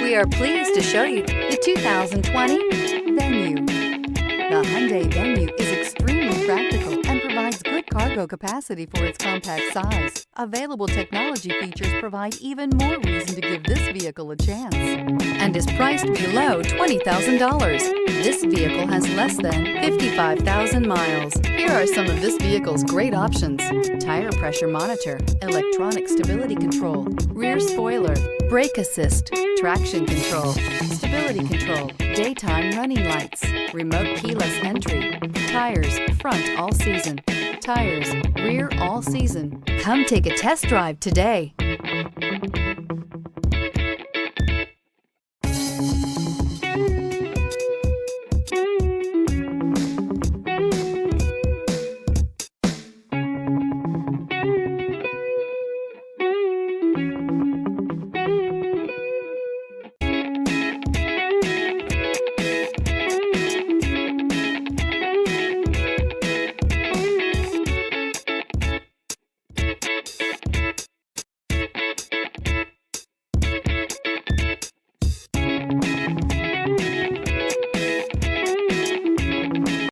We are pleased to show you the 2020 Venue. The Hyundai Venue is extremely practical and provides good cargo capacity for its compact size. Available technology features provide even more reason to give this vehicle a chance, and is priced below $20,000. This vehicle has less than 55,000 miles. Here are some of this vehicle's great options: tire pressure monitor, electronic stability control, rear spoiler, brake assist, traction control, stability control, daytime running lights, remote keyless entry, tires front all season, tires rear all season. Come take a test drive today.